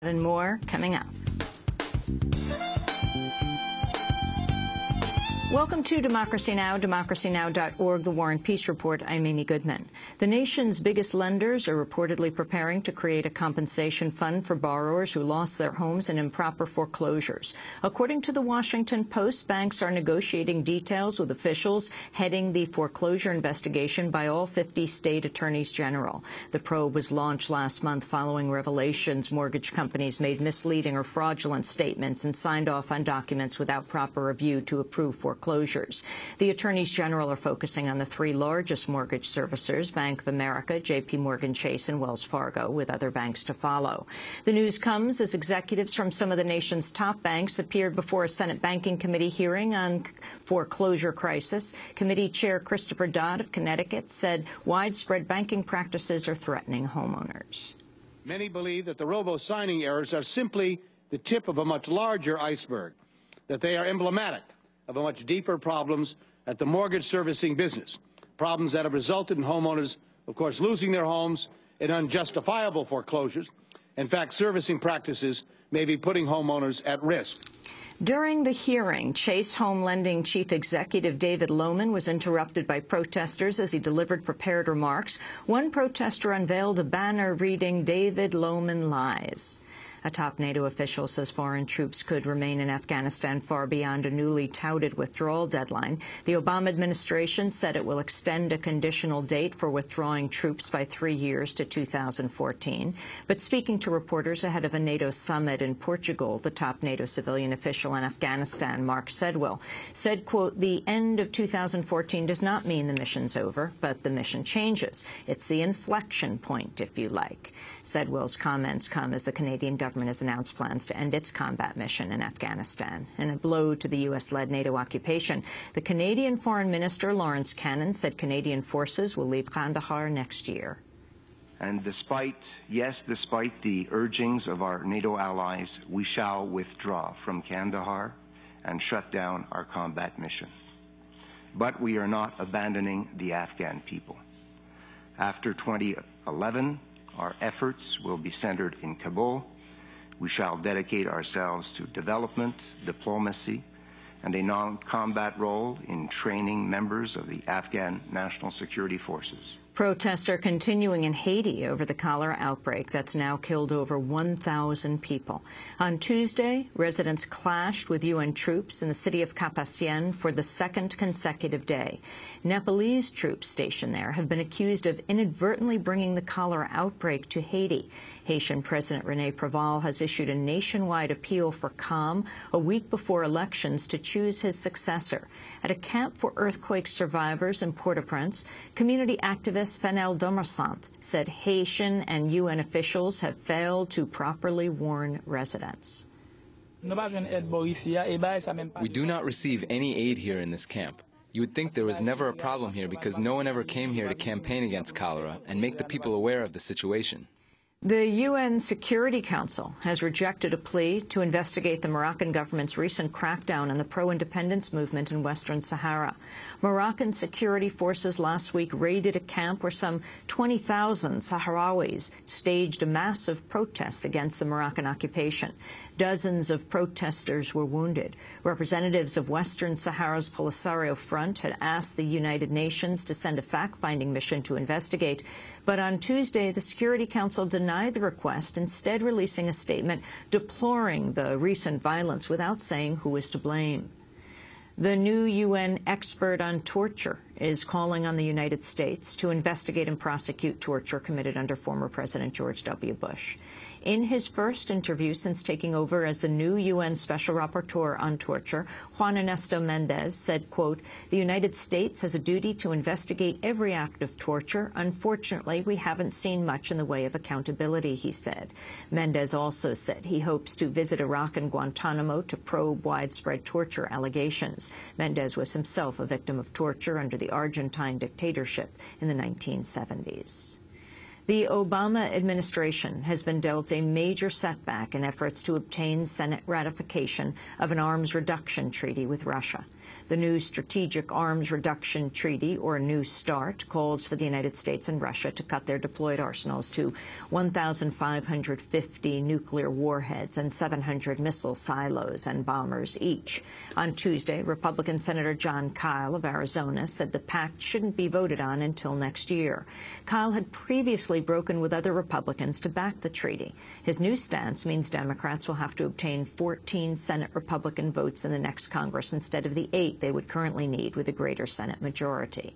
And more coming up. Welcome to Democracy Now!, democracynow.org, The War and Peace Report. I'm Amy Goodman. The nation's biggest lenders are reportedly preparing to create a compensation fund for borrowers who lost their homes in improper foreclosures. According to the Washington Post, banks are negotiating details with officials heading the foreclosure investigation by all 50 state attorneys general. The probe was launched last month following revelations mortgage companies made misleading or fraudulent statements and signed off on documents without proper review to approve foreclosures. The attorneys general are focusing on the three largest mortgage servicers, Bank of America, J.P. Morgan Chase, and Wells Fargo, with other banks to follow. The news comes as executives from some of the nation's top banks appeared before a Senate Banking Committee hearing on foreclosure crisis. Committee Chair Christopher Dodd of Connecticut said widespread banking practices are threatening homeowners. Many believe that the robo-signing errors are simply the tip of a much larger iceberg, that they are emblematic of a much deeper problems at the mortgage servicing business, problems that have resulted in homeowners, of course, losing their homes in unjustifiable foreclosures. In fact, servicing practices may be putting homeowners at risk. During the hearing, Chase Home Lending Chief Executive David Lohman was interrupted by protesters as he delivered prepared remarks. One protester unveiled a banner reading, "David Lohman lies." A top NATO official says foreign troops could remain in Afghanistan far beyond a newly touted withdrawal deadline. The Obama administration said it will extend a conditional date for withdrawing troops by 3 years to 2014. But speaking to reporters ahead of a NATO summit in Portugal, the top NATO civilian official in Afghanistan, Mark Sedwill, said, quote, "The end of 2014 does not mean the mission's over, but the mission changes. It's the inflection point, if you like." Sedwill's comments come as the Canadian government has announced plans to end its combat mission in Afghanistan. In a blow to the U.S.-led NATO occupation, the Canadian Foreign Minister Lawrence Cannon said Canadian forces will leave Kandahar next year. And despite the urgings of our NATO allies, we shall withdraw from Kandahar and shut down our combat mission. But we are not abandoning the Afghan people. After 2011, our efforts will be centered in Kabul. We shall dedicate ourselves to development, diplomacy, and a non-combat role in training members of the Afghan National Security Forces. Protests are continuing in Haiti over the cholera outbreak that's now killed over 1,000 people. On Tuesday, residents clashed with UN troops in the city of Cap-Haitien for the second consecutive day. Nepalese troops stationed there have been accused of inadvertently bringing the cholera outbreak to Haiti. Haitian President René Préval has issued a nationwide appeal for calm a week before elections to choose his successor. At a camp for earthquake survivors in Port-au-Prince, community activist Fenel Domersant said Haitian and UN officials have failed to properly warn residents. We do not receive any aid here in this camp. You would think there was never a problem here because no one ever came here to campaign against cholera and make the people aware of the situation. The UN Security Council has rejected a plea to investigate the Moroccan government's recent crackdown on the pro-independence movement in Western Sahara. Moroccan security forces last week raided a camp where some 20,000 Sahrawis staged a massive protest against the Moroccan occupation. Dozens of protesters were wounded. Representatives of Western Sahara's Polisario Front had asked the United Nations to send a fact-finding mission to investigate, but on Tuesday, the Security Council denied the request, instead releasing a statement deploring the recent violence without saying who is to blame. The new UN expert on torture is calling on the United States to investigate and prosecute torture committed under former President George W. Bush. In his first interview since taking over as the new UN Special Rapporteur on Torture, Juan Ernesto Mendez said, quote, "The United States has a duty to investigate every act of torture. Unfortunately, we haven't seen much in the way of accountability," he said. Mendez also said he hopes to visit Iraq and Guantanamo to probe widespread torture allegations. Mendez was himself a victim of torture under the Argentine dictatorship in the 1970s. The Obama administration has been dealt a major setback in efforts to obtain Senate ratification of an arms reduction treaty with Russia. The new Strategic Arms Reduction Treaty, or New START, calls for the United States and Russia to cut their deployed arsenals to 1,550 nuclear warheads and 700 missile silos and bombers each. On Tuesday, Republican Senator Jon Kyl of Arizona said the pact shouldn't be voted on until next year. Kyl had previously broken with other Republicans to back the treaty. His new stance means Democrats will have to obtain 14 Senate Republican votes in the next Congress instead of the 8 they would currently need with a greater Senate majority.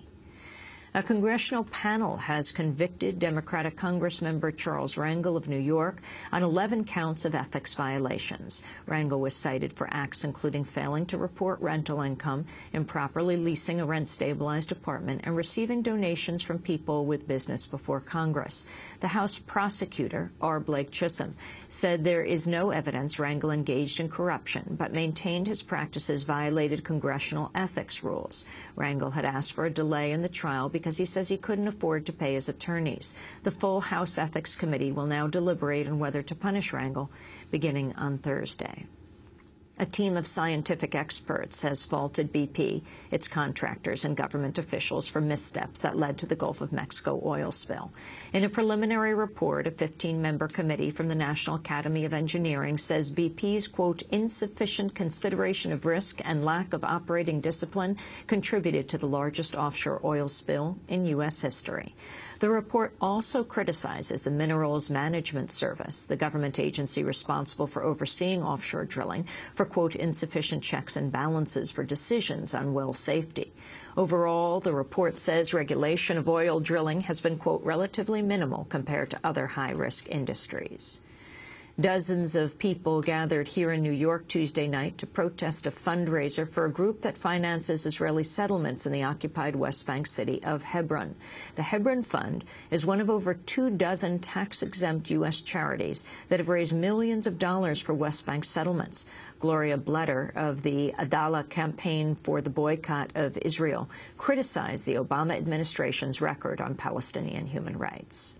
A congressional panel has convicted Democratic Congressmember Charles Rangel of New York on 11 counts of ethics violations. Rangel was cited for acts including failing to report rental income, improperly leasing a rent-stabilized apartment, and receiving donations from people with business before Congress. The House prosecutor, R. Blake Chisholm, said there is no evidence Rangel engaged in corruption, but maintained his practices violated congressional ethics rules. Rangel had asked for a delay in the trial because he says he couldn't afford to pay his attorneys. The full House Ethics Committee will now deliberate on whether to punish Rangel beginning on Thursday. A team of scientific experts has faulted BP, its contractors, and government officials for missteps that led to the Gulf of Mexico oil spill. In a preliminary report, a 15-member committee from the National Academy of Engineering says BP's, quote, insufficient consideration of risk and lack of operating discipline contributed to the largest offshore oil spill in U.S. history. The report also criticizes the Minerals Management Service, the government agency responsible for overseeing offshore drilling, for, quote, insufficient checks and balances for decisions on well safety. Overall, the report says regulation of oil drilling has been, quote, relatively minimal compared to other high-risk industries. Dozens of people gathered here in New York Tuesday night to protest a fundraiser for a group that finances Israeli settlements in the occupied West Bank city of Hebron. The Hebron Fund is one of over 24 tax-exempt U.S. charities that have raised millions of dollars for West Bank settlements. Gloria Bletter of the Adalah Campaign for the Boycott of Israel criticized the Obama administration's record on Palestinian human rights.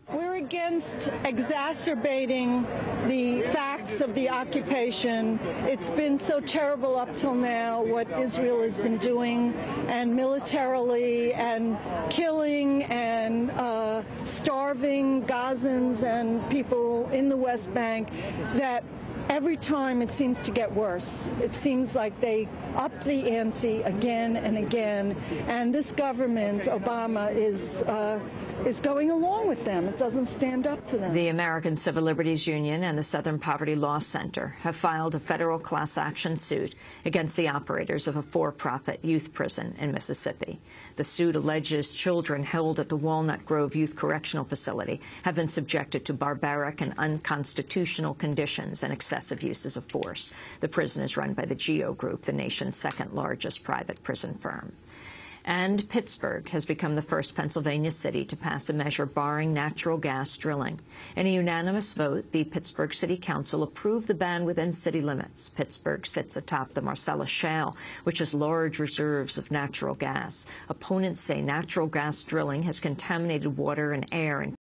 We're against exacerbating the facts of the occupation. It's been so terrible up till now, what Israel has been doing, and militarily, and killing and starving Gazans and people in the West Bank, that every time it seems to get worse. It seems like they up the ante again and again, and this government, Obama, is going along with them. It doesn't stand up to them. The American Civil Liberties Union and the Southern Poverty Law Center have filed a federal class action suit against the operators of a for-profit youth prison in Mississippi. The suit alleges children held at the Walnut Grove Youth Correctional Facility have been subjected to barbaric and unconstitutional conditions and excessive uses of force. The prison is run by the GEO Group, the nation's second-largest private prison firm. And Pittsburgh has become the first Pennsylvania city to pass a measure barring natural gas drilling. In a unanimous vote, the Pittsburgh City Council approved the ban within city limits. Pittsburgh sits atop the Marcellus Shale, which has large reserves of natural gas. Opponents say natural gas drilling has contaminated water and air in